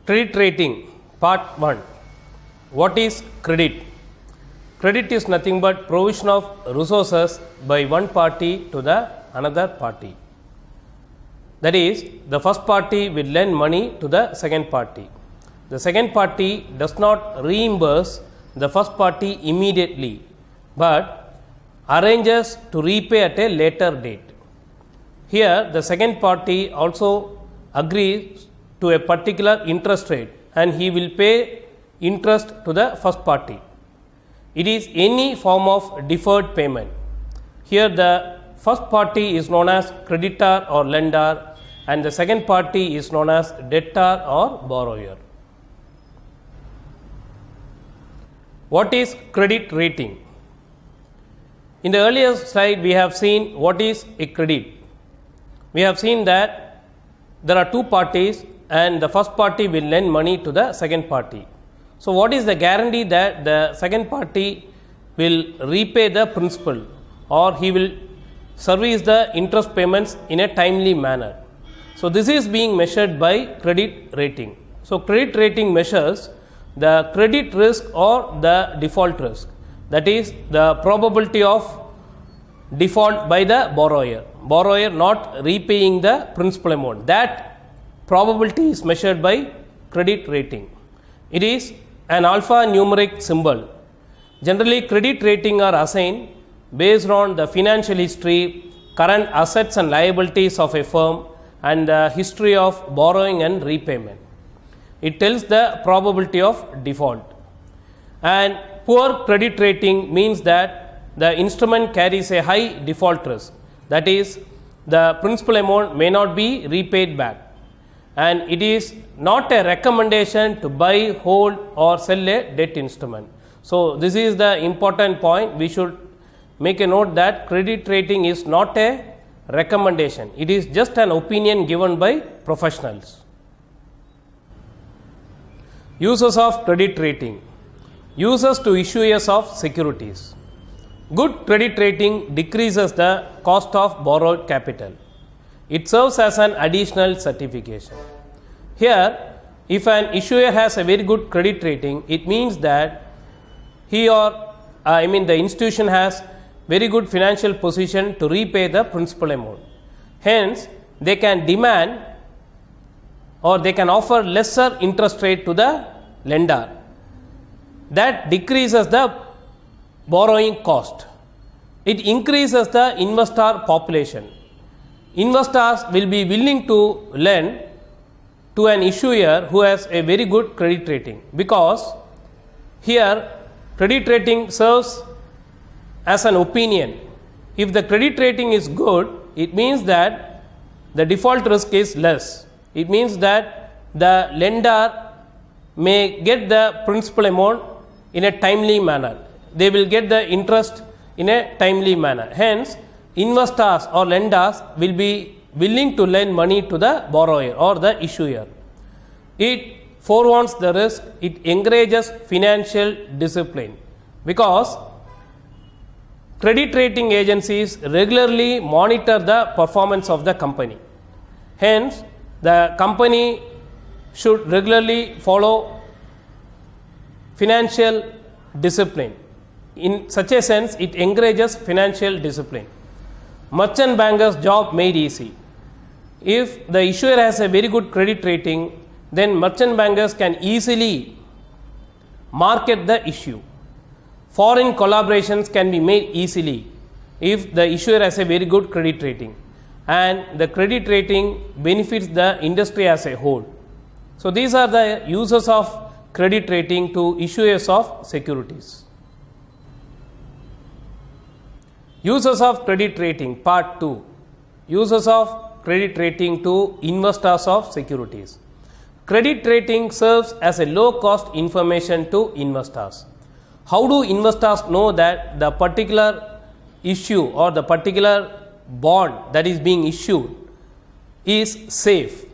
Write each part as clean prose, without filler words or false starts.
Credit rating part 1. What is credit? Credit is nothing but provision of resources by one party to the another party. That is, the first party will lend money to the second party. The second party does not reimburse the first party immediately, but arranges to repay at a later date. Here, the second party also agrees to a particular interest rate and he will pay interest to the first party. It is any form of deferred payment. Here, the first party is known as creditor or lender and the second party is known as debtor or borrower. What is credit rating? In the earlier slide, we have seen what is a credit. We have seen that there are two parties and the first party will lend money to the second party. So, what is the guarantee that the second party will repay the principal or he will service the interest payments in a timely manner? So, this is being measured by credit rating. So, credit rating measures the credit risk or the default risk, that is the probability of default by the borrower not repaying the principal amount. That probability is measured by credit rating. It is an alphanumeric symbol. Generally, credit rating are assigned based on the financial history, current assets and liabilities of a firm and the history of borrowing and repayment. It tells the probability of default. And poor credit rating means that the instrument carries a high default risk. That is, the principal amount may not be repaid back. And it is not a recommendation to buy, hold or sell a debt instrument. So, this is the important point. We should make a note that credit rating is not a recommendation. It is just an opinion given by professionals. Uses of credit rating. Uses to issuers of securities. Good credit rating decreases the cost of borrowed capital. It serves as an additional certification. Here, if an issuer has a very good credit rating, it means that the institution has very good financial position to repay the principal amount. Hence, they can demand or they can offer lesser interest rate to the lender. That decreases the borrowing cost. It increases the investor population. Investors will be willing to lend to an issuer who has a very good credit rating, because here credit rating serves as an opinion. If the credit rating is good, it means that the default risk is less. It means that the lender may get the principal amount in a timely manner. They will get the interest in a timely manner. Hence, investors or lenders will be willing to lend money to the borrower or the issuer. It forewarns the risk. It encourages financial discipline, because credit rating agencies regularly monitor the performance of the company. Hence, the company should regularly follow financial discipline. In such a sense, it encourages financial discipline. Merchant banker's job made easy. If the issuer has a very good credit rating, then merchant bankers can easily market the issue. Foreign collaborations can be made easily if the issuer has a very good credit rating, and the credit rating benefits the industry as a whole. So, these are the uses of credit rating to issuers of securities. Uses of credit rating part 2. Uses of credit rating to investors of securities. Credit rating serves as a low cost information to investors. How do investors know that the particular issue or the particular bond that is being issued is safe?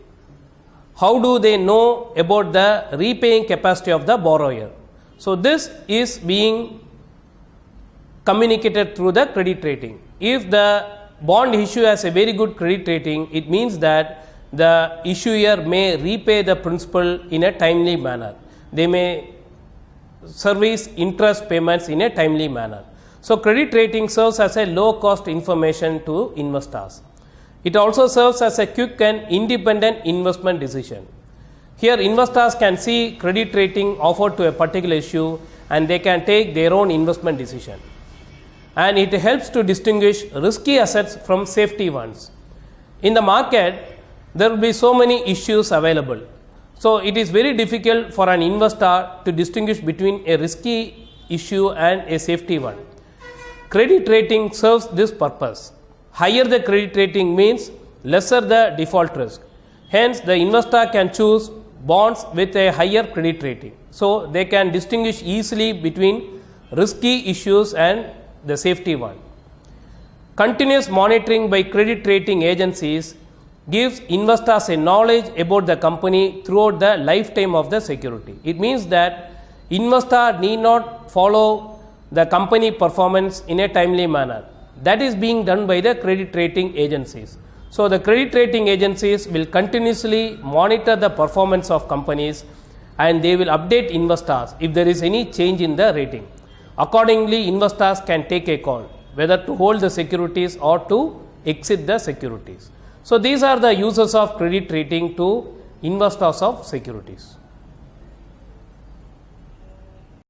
How do they know about the repaying capacity of the borrower? So, this is being communicated through the credit rating. If the bond issue has a very good credit rating, it means that the issuer may repay the principal in a timely manner. They may service interest payments in a timely manner. So, credit rating serves as a low cost information to investors. It also serves as a quick and independent investment decision. Here, investors can see credit rating offered to a particular issue and they can take their own investment decision. And it helps to distinguish risky assets from safety ones. In the market, there will be so many issues available. So, it is very difficult for an investor to distinguish between a risky issue and a safety one. Credit rating serves this purpose. Higher the credit rating means lesser the default risk. Hence, the investor can choose bonds with a higher credit rating. So, they can distinguish easily between risky issues and the safety one. Continuous monitoring by credit rating agencies gives investors a knowledge about the company throughout the lifetime of the security. It means that investor need not follow the company performance in a timely manner. That is being done by the credit rating agencies. So, the credit rating agencies will continuously monitor the performance of companies and they will update investors if there is any change in the rating. Accordingly, investors can take a call whether to hold the securities or to exit the securities. So, these are the uses of credit rating to investors of securities.